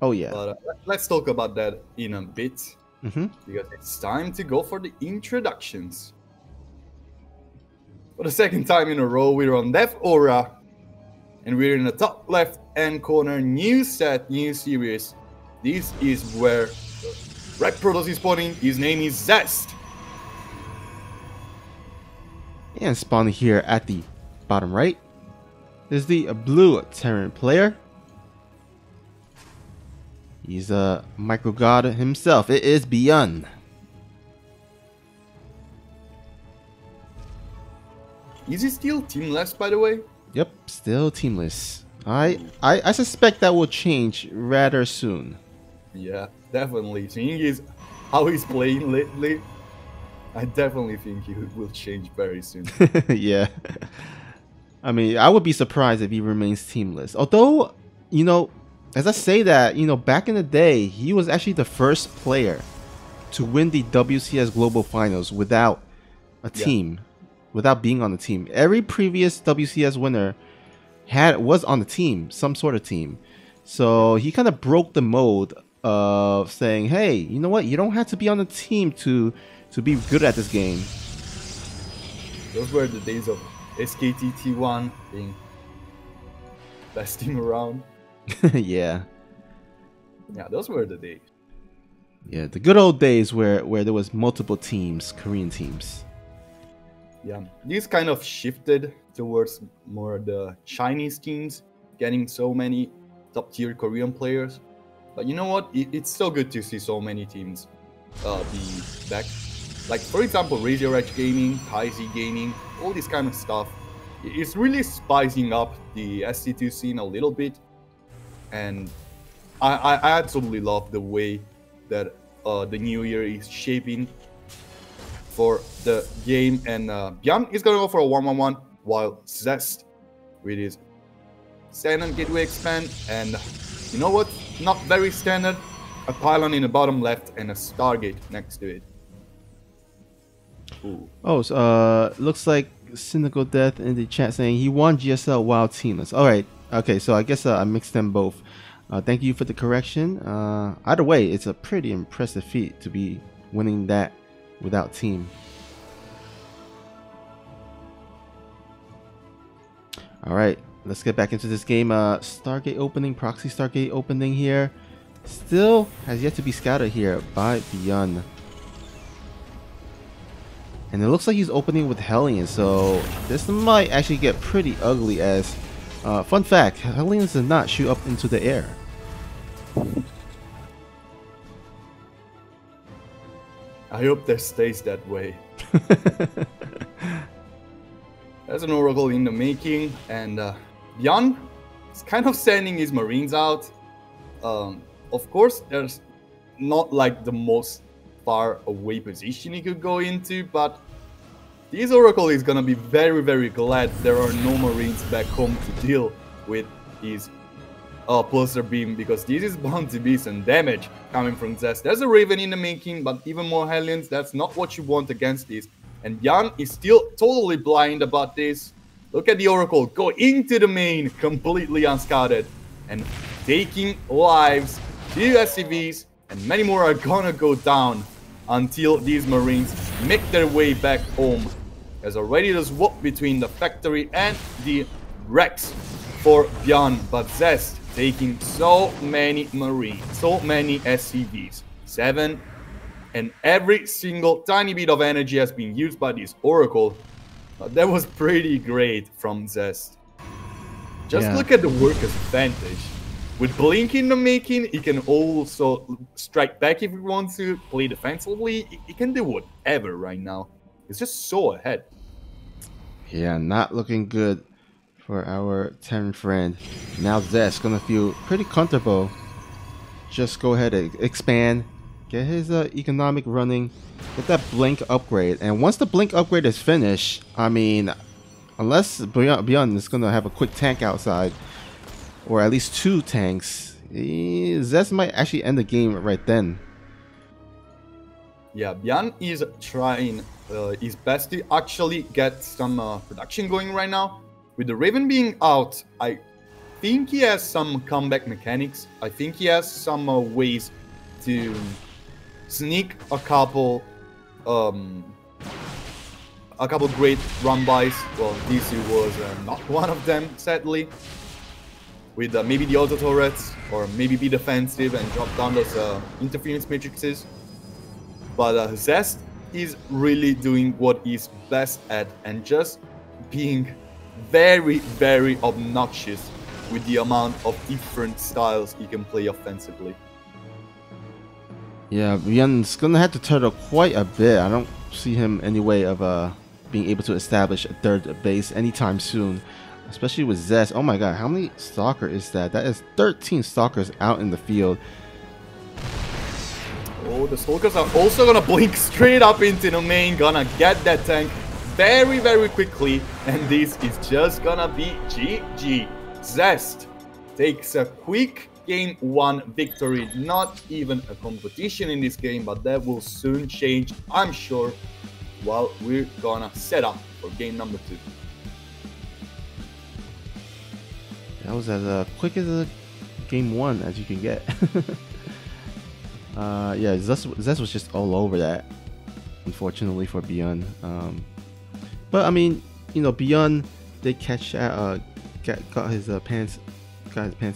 Oh yeah. But let's talk about that in a bit, Mm-hmm. because it's time to go for the introductions. For the second time in a row, we're on Death Aura, and we're in the top left hand corner. New set, new series. This is where Red Protoss is spawning. His name is Zest. And spawning here at the bottom right is the blue Terran player. He's a micro god himself. It is ByuN. Is he still teamless, by the way? Yep, still teamless. I suspect that will change rather soon. Yeah, definitely. Seeing is how he's playing lately, I definitely think he will change very soon. Yeah. I mean, I would be surprised if he remains teamless. Although, you know, as I say that, you know, back in the day, he was actually the first player to win the WCS Global Finals without a team, without being on the team. Every previous WCS winner was on the team, some sort of team. So he kind of broke the mold of saying, hey, you know what? You don't have to be on the team to be good at this game. Those were the days of SKTT1 being best team around. Yeah. Yeah, those were the days. Yeah, the good old days where there was multiple teams, Korean teams. Yeah, these kind of shifted towards more the Chinese teams, getting so many top tier Korean players. But you know what? It's so good to see so many teams be back. Like, for example, Razor Edge Gaming, Kaisi Gaming, all this kind of stuff. It's really spicing up the SC2 scene a little bit. And I absolutely love the way that the new year is shaping for the game. And ByuN is going to go for a 1-1-1, while Zest with his standard gateway expand. And you know what? Not very standard. A pylon in the bottom left and a Stargate next to it. Ooh. Oh, so, looks like Cynical Death in the chat saying he won GSL while teamless. All right. Okay, so I guess I mixed them both. Thank you for the correction. Either way, it's a pretty impressive feat to be winning that without team. All right, let's get back into this game. Stargate opening, proxy Stargate opening here. Still has yet to be scouted here by ByuN. And it looks like he's opening with Hellion, so this might actually get pretty ugly as... fun fact, Hellions does not shoot up into the air. I hope that stays that way. There's an Oracle in the making, and ByuN is kind of sending his Marines out. Of course, there's not like the most far away position he could go into, but this Oracle is gonna be very, very glad there are no Marines back home to deal with his Pulsar Beam, because this is bound to be some damage coming from Zest. There's a Raven in the making, but even more Hellions, that's not what you want against this. And ByuN is still totally blind about this. Look at the Oracle go into the main, completely unscouted, and taking lives. 2 SCVs and many more are gonna go down until these Marines make their way back home. There's already the swap between the factory and the Rex for ByuN, but Zest taking so many Marines, so many SCVs. 7, and every single tiny bit of energy has been used by this Oracle. That was pretty great from Zest. Just look at the worker's advantage. With Blink in the making, he can also strike back if he wants to, play defensively. He can do whatever right now. He's just so ahead. Yeah, not looking good for our Terran friend. Now Zest gonna feel pretty comfortable. Just go ahead and expand, get his economic running, get that Blink upgrade. And once the Blink upgrade is finished, I mean, unless ByuN is gonna have a quick tank outside, or at least 2 tanks, Zest might actually end the game right then. Yeah, ByuN is trying his best to actually get some production going right now. With the Raven being out, I think he has some comeback mechanics. I think he has some ways to sneak a couple great run bys. Well, DC was not one of them, sadly. With maybe the auto turrets, or maybe be defensive and drop down those interference matrices. But Zest is really doing what he's best at, and just being very, very obnoxious with the amount of different styles he can play offensively. Yeah, ByuN's gonna have to turtle quite a bit. I don't see him any way of being able to establish a third base anytime soon, especially with Zest. Oh my god, how many Stalker is that? That is 13 Stalkers out in the field. Oh, the Stalkers are also gonna blink straight up into the main, gonna get that tank very, very quickly, and this is just gonna be GG. Zest takes a quick game 1 victory, not even a competition in this game, but that will soon change, I'm sure, while we're gonna set up for game number 2. That was as quick as a game 1 as you can get. Yeah, Zest was just all over that, unfortunately for ByuN. But I mean, you know, ByuN did catch got his pants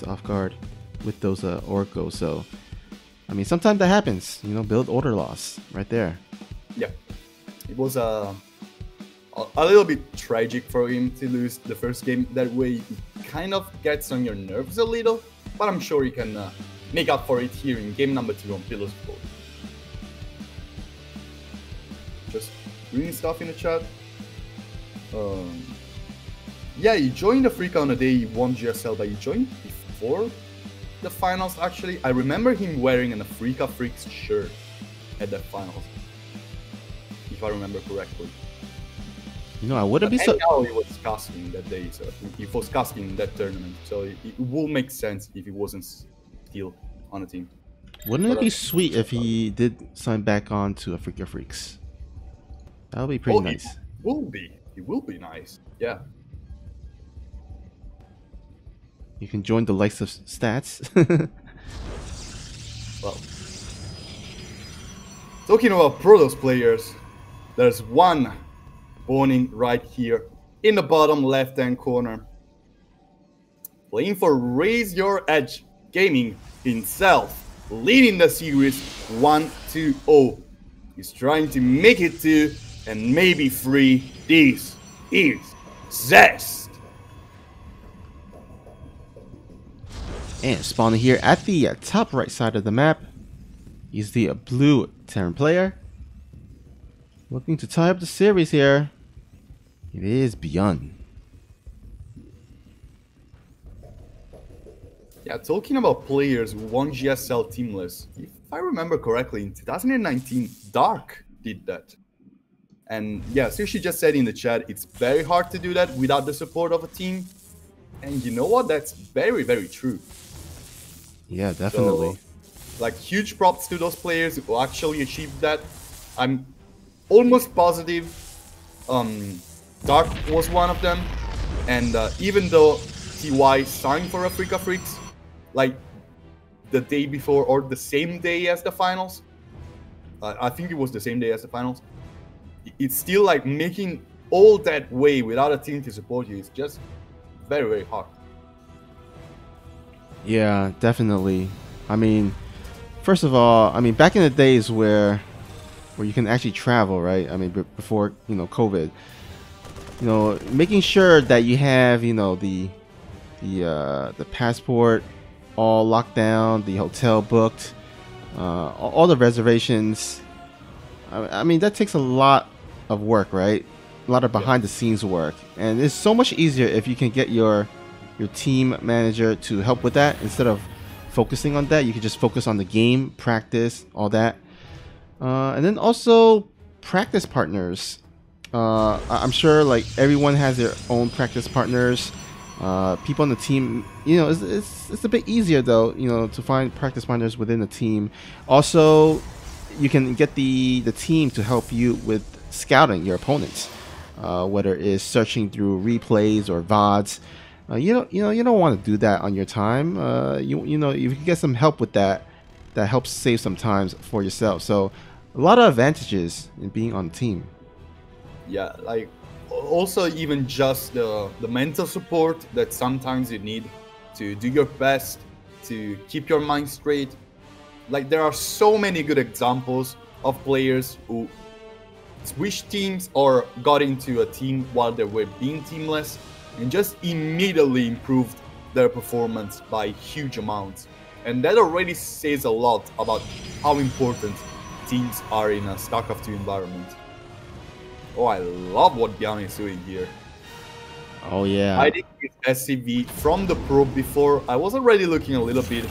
off guard with those Oracles. So I mean, sometimes that happens. You know, build order loss right there. Yeah, it was a little bit tragic for him to lose the first game that way. It kind of gets on your nerves a little, but I'm sure he can make up for it here in game number 2 on Pillars of Gold. Just reading stuff in the chat. Yeah, he joined Africa on the day he won GSL, but he joined before the finals actually. I remember him wearing an Africa Freaks shirt at that finals, if I remember correctly. You know, I wouldn't be so. Now he was casting that day, so he was casting in that tournament. So it will make sense if he wasn't still on the team. Wouldn't it be sweet if he did sign back on to Africa Freaks? That would be pretty nice. It will be. It will be nice. Yeah. You can join the likes of Stats. Well, talking about Protoss players, there's one spawning right here in the bottom left-hand corner. Playing for Raise Your Edge Gaming himself, leading the series 1-2-0. He's trying to make it 2 and maybe 3. This is Zest. And spawning here at the top right side of the map is the blue Terran player. Looking to tie up the series here. It is ByuN. Yeah, talking about players who won GSL teamless, if I remember correctly, in 2019, Dark did that. And yeah, so she just said in the chat, it's very hard to do that without the support of a team. And you know what? That's very, very true. Yeah, definitely. So, like, huge props to those players who actually achieved that. I'm almost positive Dark was one of them. And even though TY signed for Africa Freaks, like the day before or the same day as the finals, I think it was the same day as the finals, it's still like making all that way without a team to support you is just very, very hard. Yeah, definitely. I mean, first of all, I mean, back in the days where you can actually travel, right? I mean, before, you know, COVID, you know, making sure that you have, you know, the passport all locked down, the hotel booked, all the reservations. I mean, that takes a lot of work, right? A lot of behind the scenes work, and it's so much easier if you can get your team manager to help with that instead of focusing on that. You can just focus on the game, practice, all that, and then also practice partners. I'm sure like everyone has their own practice partners. People on the team, you know, it's a bit easier though, you know, to find practice partners within the team. Also, you can get the team to help you with scouting your opponents, whether it's searching through replays or VODs. You don't want to do that on your time. You know, if you can get some help with that, that helps save some times for yourself. So a lot of advantages in being on the team. Yeah, like also even just the mental support that sometimes you need to do your best to keep your mind straight. Like there are so many good examples of players who switched teams or got into a team while they were being teamless and just immediately improved their performance by huge amounts. And that already says a lot about how important teams are in a StarCraft 2 environment. Oh, I love what ByuN is doing here. Oh yeah. Hiding with SCV from the probe before, I was already looking a little bit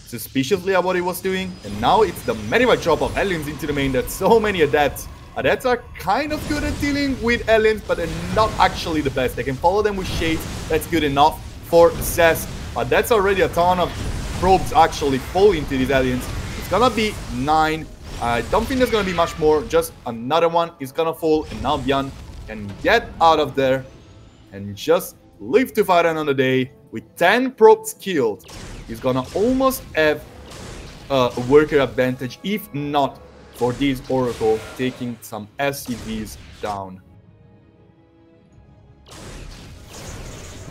suspiciously at what he was doing, and now it's the Medivac drop of aliens into the main that so many adepts. Adepts are kind of good at dealing with aliens, but they're not actually the best. They can follow them with shades, that's good enough for Zest, but that's already a ton of probes actually fall into these aliens. It's gonna be 9. I don't think there's gonna be much more, just another one is gonna fall, and now ByuN can get out of there and just live to fight another day with 10 probes killed. He's gonna almost have a worker advantage, if not for this Oracle taking some SCVs down.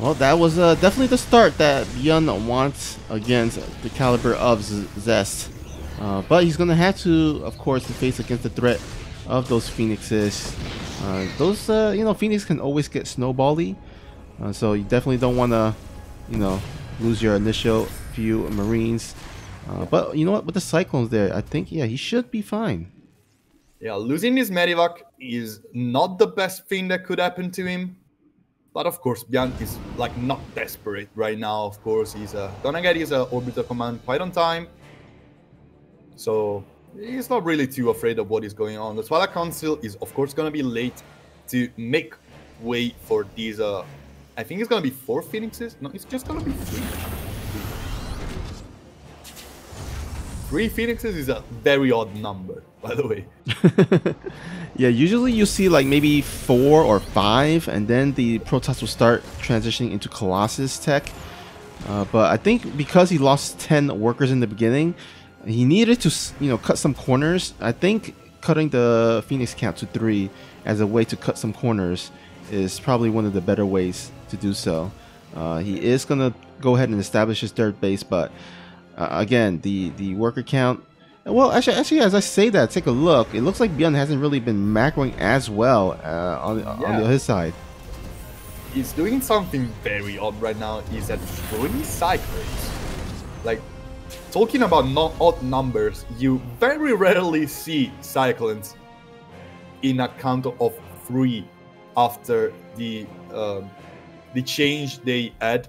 Well, that was definitely the start that ByuN wants against the caliber of Zest. But he's going to have to, of course, face against the threat of those Phoenixes. Those, Phoenix can always get snowbally. So you definitely don't want to, lose your initial few Marines. But you know what? With the Cyclones there, I think, yeah, he should be fine. Yeah, losing his Medivac is not the best thing that could happen to him. But of course, ByuN is like not desperate right now. Of course, he's gonna get his orbital command quite on time. So he's not really too afraid of what is going on. The Twilight Council is of course gonna be late to make way for these I think it's gonna be 4 Phoenixes. No, it's just gonna be 3. 3 Phoenixes is a very odd number, by the way. Yeah, usually you see like maybe 4 or 5, and then the Protoss will start transitioning into Colossus tech. But I think because he lost 10 workers in the beginning, he needed to, cut some corners. I think cutting the Phoenix count to 3 as a way to cut some corners is probably one of the better ways to do so. He is gonna go ahead and establish his third base, but again, the worker count. Well, actually, as I say that, take a look. It looks like ByuN hasn't really been macroing as well on his side. He's doing something very odd right now. He's at 3 cycles. Like, talking about not odd numbers, you very rarely see cyclones in a count of 3 after the change they had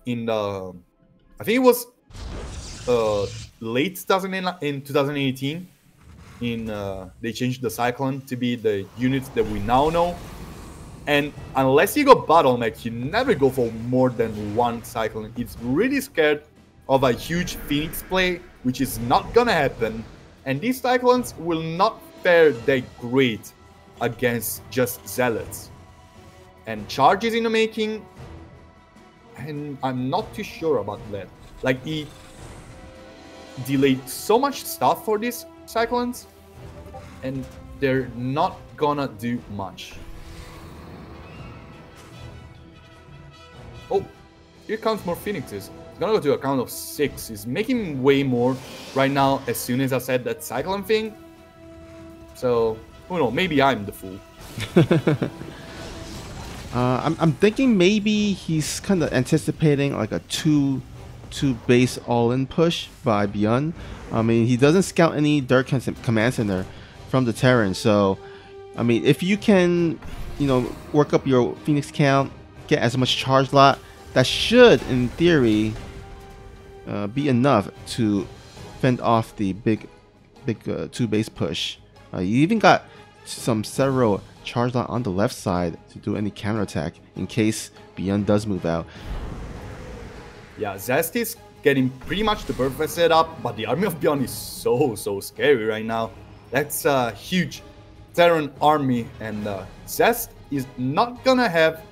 in the, I think it was late 2018. They changed the Cyclone to be the units that we now know. And unless you go bottleneck, you never go for more than 1 Cyclone. It's really scared of a huge Phoenix play, which is not gonna happen. And these Cyclones will not fare that great against just Zealots. And Charge is in the making, and I'm not too sure about that. Like, he delayed so much stuff for these Cyclones, and they're not gonna do much. Oh, here comes more Phoenixes. It's gonna go to a count of 6. He's making way more right now as soon as I said that Cyclone thing. So, who knows, maybe I'm the fool. I'm thinking maybe he's kind of anticipating like a two base all-in push by ByuN. I mean, he doesn't scout any Dirt Command Center from the Terran, so I mean, if you can, work up your Phoenix count, get as much charge lot, that should, in theory, be enough to fend off the big 2 base push. You even got several charge lot on the left side to do any counterattack in case ByuN does move out. Yeah, Zest is getting pretty much the perfect setup, but the army of ByuN is so scary right now. That's a huge Terran army, and Zest is not gonna have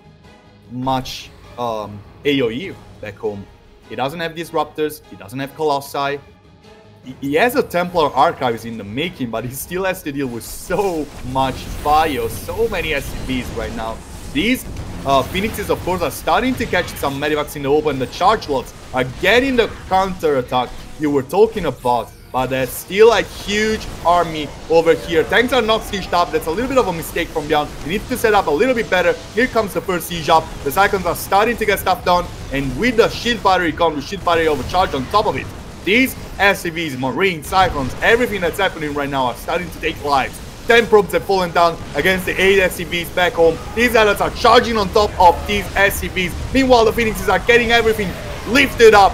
much AoE back home. He doesn't have Disruptors, he doesn't have Colossi. He has a Templar Archives in the making, but he still has to deal with so much fire, so many SCVs right now. These Phoenixes, of course, are starting to catch some Medivacs in the open. The Charge Lots are getting the counter attack you were talking about, but there's still a huge army over here. Tanks are not sieged up. That's a little bit of a mistake from ByuN. He needs to set up a little bit better. Here comes the first siege up. The Cyclones are starting to get stuff done, and with the shield battery comes the shield battery overcharged on top of it. These SCVs, Marines, Cyclones, everything that's happening right now are starting to take lives. 10 probes have fallen down against the 8 SCVs back home. These adults are charging on top of these SCVs. Meanwhile, the Phoenixes are getting everything lifted up.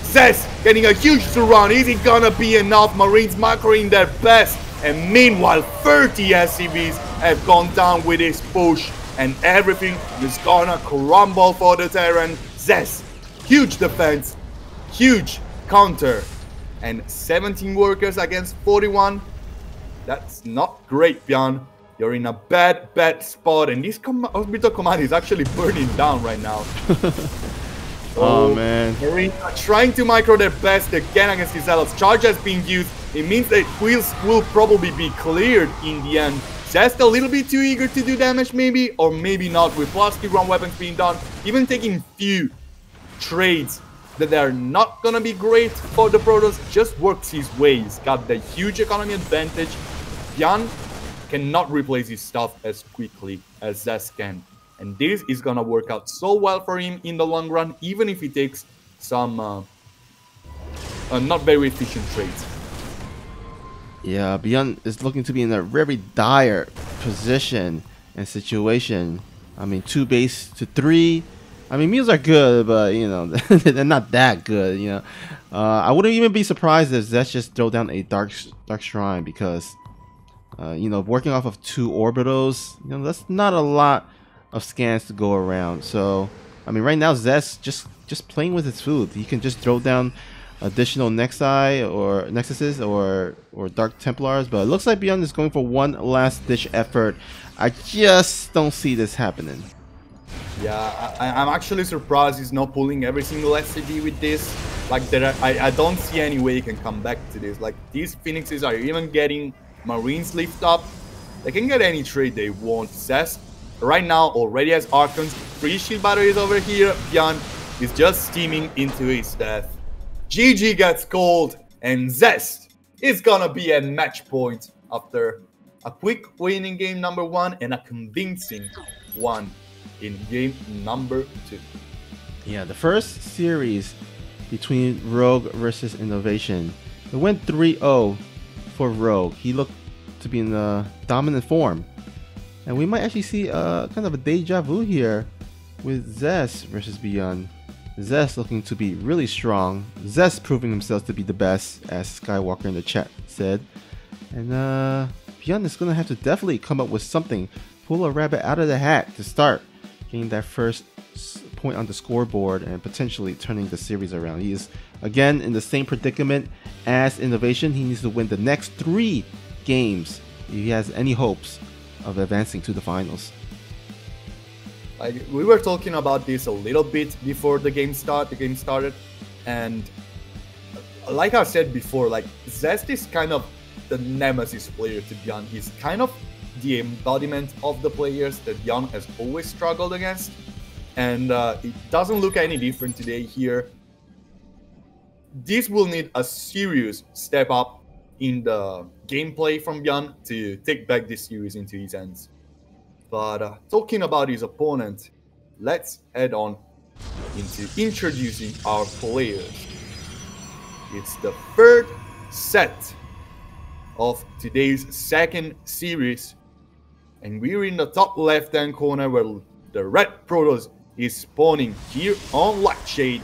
Zest getting a huge surround. Is it gonna be enough? Marines macroing their best. And meanwhile, 30 SCVs have gone down with this push. And everything is gonna crumble for the Terran. Zest, huge defense, huge counter. And 17 workers against 41. That's not great, ByuN. You're in a bad spot, and this orbital command is actually burning down right now. Oh man. Marines are trying to micro their best again against these zealots. Charge has been used. It means that wheels will probably be cleared in the end. Just a little bit too eager to do damage maybe, or maybe not, with plastic run weapons being done. Even taking few trades that are not gonna be great for the Protoss, just works his way. He's got the huge economy advantage. ByuN cannot replace his stuff as quickly as Zest can. And this is gonna work out so well for him in the long run, even if he takes some not very efficient trades. Yeah, ByuN is looking to be in a very dire position and situation. I mean, 2 base to 3. I mean, meals are good, but, you know, they're not that good, you know. I wouldn't even be surprised if Zest just throw down a Dark Shrine because, you know, working off of 2 orbitals, you know, that's not a lot of scans to go around. So, I mean, right now, Zest just playing with his food. He can just throw down additional Nexi or Nexuses or Dark Templars, but it looks like ByuN is going for one last ditch effort. I just don't see this happening. Yeah, I'm actually surprised he's not pulling every single SCV with this. Like, I don't see any way he can come back to this. Like, these Phoenixes are even getting Marines lift up. They can get any trade they want. Zest right now already has Archons. 3 shield batteries over here. ByuN is just steaming into his death. GG gets called, and Zest is gonna be at match point after a quick win in game number 1 and a convincing one in game number 2. Yeah, the first series between Rogue versus Innovation, it went 3-0 for Rogue. He looked to be in the dominant form, and we might actually see kind of a deja vu here with Zest versus ByuN. Zest looking to be really strong. Zest proving himself to be the best, as Skywalker in the chat said. And ByuN is gonna have to definitely come up with something, pull a rabbit out of the hat to start getting that first point on the scoreboard and potentially turning the series around. He is again in the same predicament as Innovation. He needs to win the next 3 games if he has any hopes of advancing to the finals. Like, we were talking about this a little bit before the game started, and like I said before, like, Zest is kind of the nemesis player to ByuN. He's kind of the embodiment of the players that ByuN has always struggled against, and it doesn't look any different today here. This will need a serious step up in the gameplay from ByuN to take back this series into his hands. But talking about his opponent, let's head on into introducing our players. It's the 3rd set of today's 2nd series, and we're in the top left-hand corner where the Red Protoss is spawning here on Lightshade,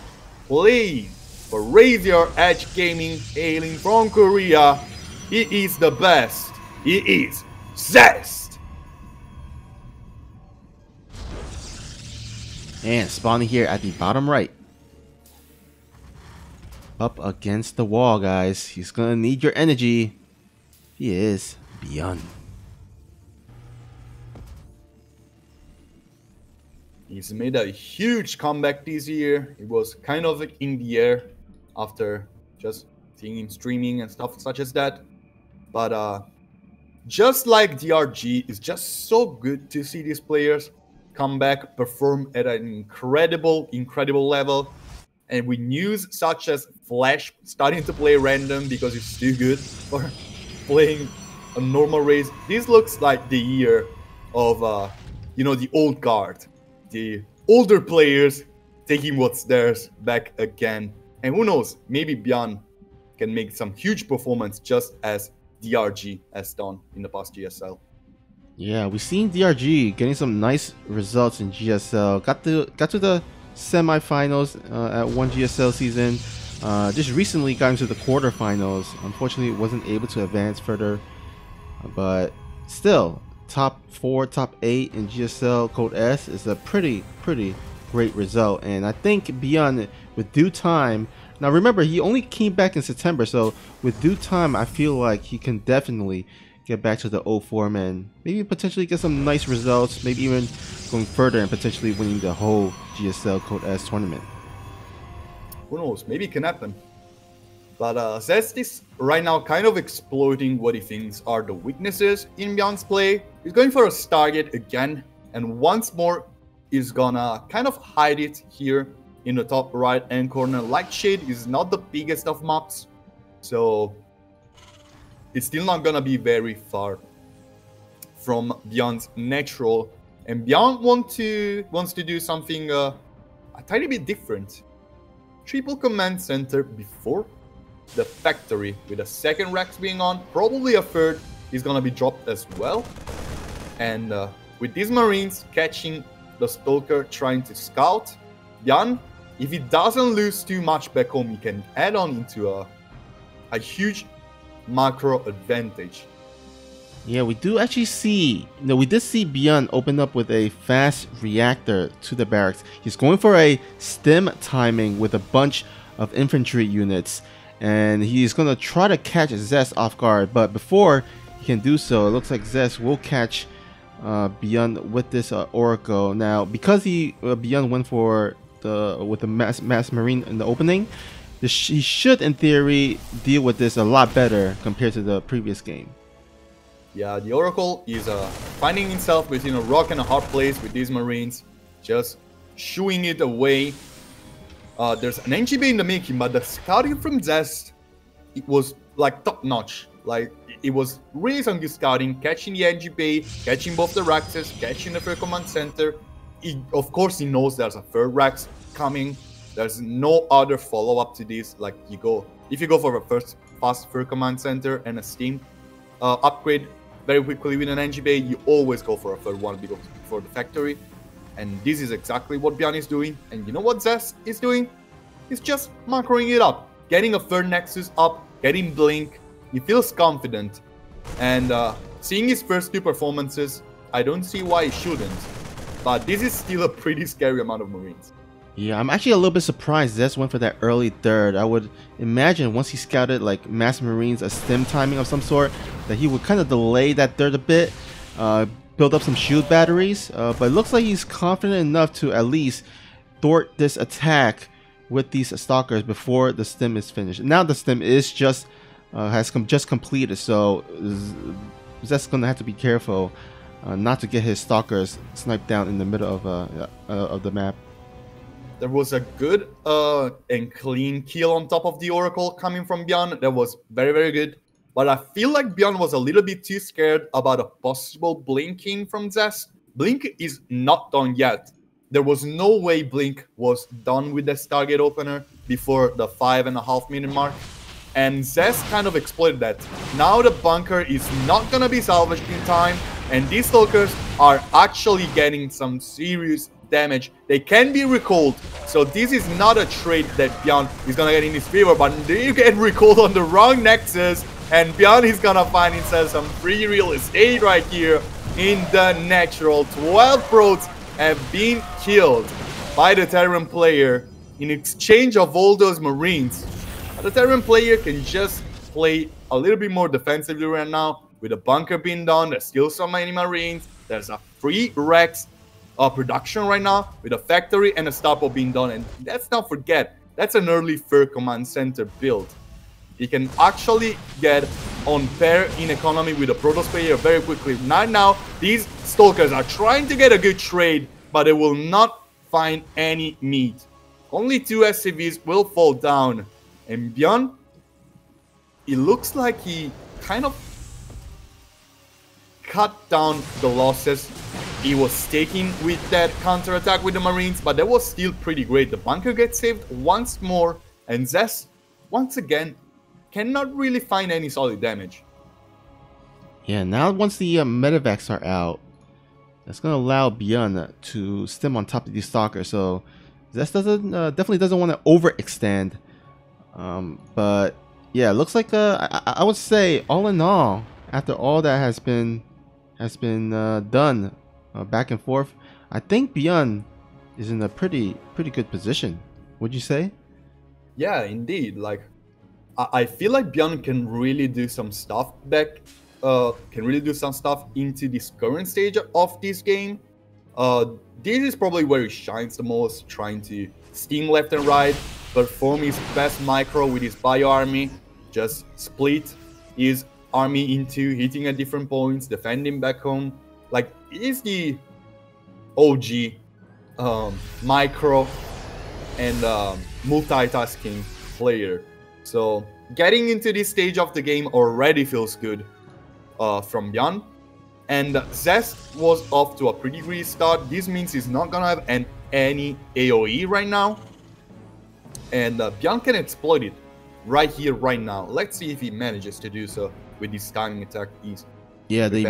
playing for Razor Edge Gaming, hailing from Korea. He is the best. He is Zest. And spawning here at the bottom right. Up against the wall, guys. He's gonna need your energy. He is ByuN. He's made a huge comeback this year. It was kind of like in the air after just seeing him streaming and stuff such as that. But just like DRG, it's just so good to see these players come back, perform at an incredible level. And with news such as Flash starting to play random because he's too good for playing a normal race, this looks like the year of, the old guard. The older players taking what's theirs back again. And who knows, maybe ByuN can make some huge performance just as DRG has done in the past GSL. Yeah, we've seen DRG getting some nice results in GSL. Got to the semifinals at one GSL season. Just recently got into the quarterfinals. Unfortunately, wasn't able to advance further. But still, top 4, top 8 in GSL Code S is a pretty great result. And I think ByuN, with due time, now remember, he only came back in September, so with due time, I feel like he can definitely get back to the 0 form and maybe potentially get some nice results, maybe even going further and potentially winning the whole GSL Code S tournament. Who knows, maybe it can happen. But Zest is right now kind of exploiting what he thinks are the weaknesses in ByuN's play. He's going for a Stargate again, and once more, he's gonna kind of hide it here in the top right hand corner. Lightshade is not the biggest of maps, so it's still not gonna be very far from ByuN's natural. And ByuN wants to do something a tiny bit different. Triple command center before the factory, with a second Rex being on, probably a third is gonna be dropped as well. And with these Marines catching the Stalker trying to scout, ByuN, if he doesn't lose too much back home, he can add on into a huge macro advantage. Yeah, we do actually see, we did see ByuN open up with a fast reactor to the barracks. He's going for a stem timing with a bunch of infantry units, and he's going to try to catch Zest off guard. But before he can do so, it looks like Zest will catch ByuN with this Oracle. Now, because ByuN went for with the mass marine in the opening, he should in theory deal with this a lot better compared to the previous game. Yeah, the Oracle is finding himself between a rock and a hard place with these Marines, just shooing it away. There's an NGB in the making, but the scouting from Zest, it was like top notch. Like, it was really some good scouting, catching the NGB, catching both the Raxes, catching the third command center. Of course, he knows there's a third Rax coming. There's no other follow-up to this. Like, if you go for a fast third command center and a steam upgrade very quickly with an NGB, you always go for a third one before the factory. And this is exactly what ByuN is doing. And you know what Zest is doing? He's just macroing it up, getting a third Nexus up, getting Blink. He feels confident. And seeing his first 2 performances, I don't see why he shouldn't. But this is still a pretty scary amount of Marines. Yeah, I'm actually a little bit surprised Zest went for that early third. I would imagine once he scouted like mass marines, a stem timing of some sort, that he would kind of delay that third a bit, build up some shield batteries. But it looks like he's confident enough to at least thwart this attack with these stalkers before the stem is finished. Now the stem is just just completed, so Zest's gonna have to be careful not to get his stalkers sniped down in the middle of the map. There was a good and clean kill on top of the Oracle coming from ByuN. That was very good. But I feel like ByuN was a little bit too scared about a possible blinking from Zest. Blink is not done yet. There was no way Blink was done with the Stargate opener before the 5.5 minute mark. And Zest kind of exploited that. Now the bunker is not gonna be salvaged in time, and these Stalkers are actually getting some serious damage. They can be recalled, so this is not a trade that ByuN is gonna get in his favor, but they get recalled on the wrong Nexus, and ByuN is gonna find himself some free real estate right here in the natural. 12 Prots have been killed by the Terran player in exchange of all those Marines. The Terran player can just play a little bit more defensively right now. With the bunker being done, there's still so many Marines. There's a free Rex production right now with a factory and a starport being done. And let's not forget, that's an early Fur Command Center build. He can actually get on pair in economy with a Protoss player very quickly. Right now, these Stalkers are trying to get a good trade, but they will not find any meat. Only 2 SCVs will fall down. And ByuN, it looks like he kind of cut down the losses he was taking with that counterattack with the Marines, but that was still pretty great. The bunker gets saved once more, and Zest, once again, cannot really find any solid damage. Yeah, now once the medevacs are out, that's going to allow ByuN to stem on top of these stalkers. So Zest doesn't definitely doesn't want to overextend. But yeah, it looks like I would say all in all, after all that has been done back and forth, I think ByuN is in a pretty good position. Would you say? Yeah, indeed. Like, I feel like ByuN can really do some stuff into this current stage of this game. This is probably where he shines the most, trying to steam left and right, perform his best micro with his bio army, just split his army into hitting at different points, defending back home. Like, he's the OG micro and multitasking player. So getting into this stage of the game already feels good from ByuN. And Zest was off to a pretty great start. This means he's not gonna have any AoE right now. And ByuN can exploit it right here, right now. Let's see if he manages to do so with this timing attack. Yeah, the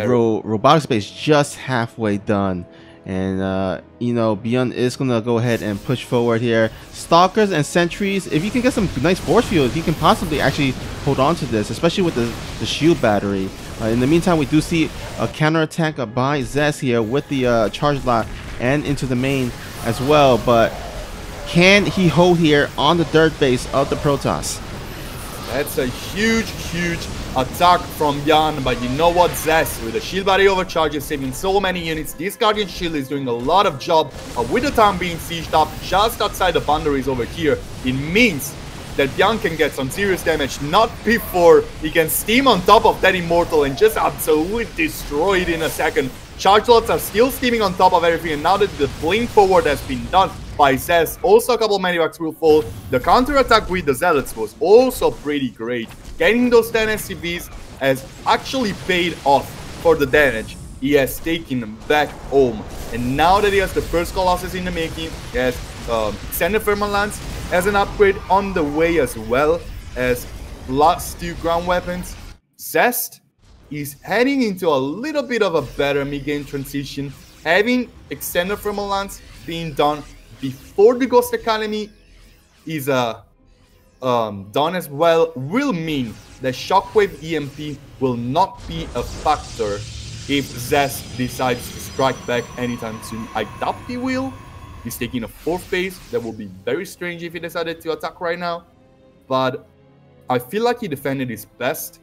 robotic space just halfway done. And, you know, ByuN is going to go ahead and push forward here. Stalkers and Sentries, if you can get some nice force fields, you can possibly actually hold on to this, especially with the shield battery. In the meantime, we do see a counterattack by Zest here with the charge lot and into the main as well. But can he hold here on the dirt base of the Protoss? That's a huge attack from ByuN, but you know what, Zest with the shield battery overcharge is saving so many units. This Guardian shield is doing a lot of job with the town being sieged up just outside the boundaries over here. It means that ByuN can get some serious damage, not before he can steam on top of that Immortal and just absolutely destroy it in a second. Charge lots are still steaming on top of everything, and now that the blink forward has been done by Zest, also a couple of medivacs will fall. The counter-attack with the Zealots was also pretty great. Getting those 10 SCVs has actually paid off for the damage he has taken back home. And now that he has the first Colossus in the making, he has extended thermal lance as an upgrade on the way, as well as last 2 ground weapons. Zest is heading into a little bit of a better mid-game transition. Having extended thermal lance being done before the Ghost Academy is done as well will mean that Shockwave EMP will not be a factor if Zest decides to strike back anytime soon. I doubt he will. He's taking a 4th phase. That will be very strange if he decided to attack right now. But I feel like he defended his best,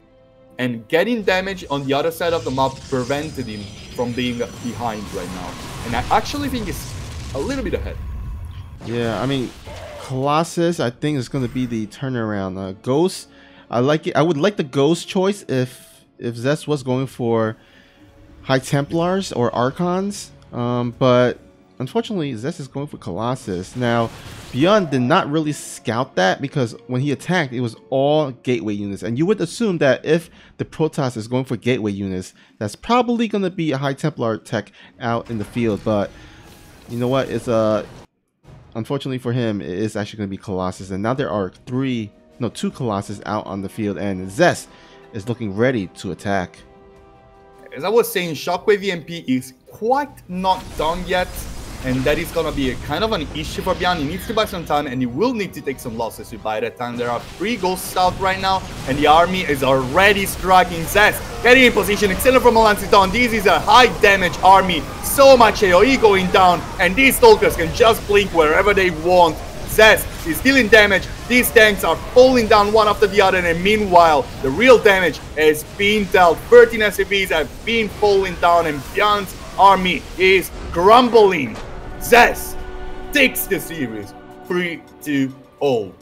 and getting damage on the other side of the map prevented him from being behind right now. And I actually think he's a little bit ahead. Yeah, I mean, Colossus, I think, is going to be the turnaround. Ghost, I like it. I would like the Ghost choice if Zest was going for High Templars or Archons, but unfortunately, Zest is going for Colossus. Now, ByuN did not really scout that, because when he attacked, it was all gateway units, and you would assume that if the Protoss is going for gateway units, that's probably going to be a High Templar tech out in the field. But you know what? It's unfortunately for him, it is actually going to be Colossus, and now there are 2 Colossus out on the field, and Zest is looking ready to attack. As I was saying, Shockwave EMP is quite not done yet, and that is gonna be a kind of an issue for ByuN. He needs to buy some time, and he will need to take some losses to buy that time. There are 3 ghosts out right now, and the army is already striking Zest. Getting in position, extended from Lance is down. This is a high damage army, so much AoE going down, and these Stalkers can just blink wherever they want. Zest is dealing damage. These tanks are falling down one after the other, and meanwhile, the real damage is being dealt. 13 SCVs have been falling down, and ByuN's army is crumbling. Zest takes the series 3-0.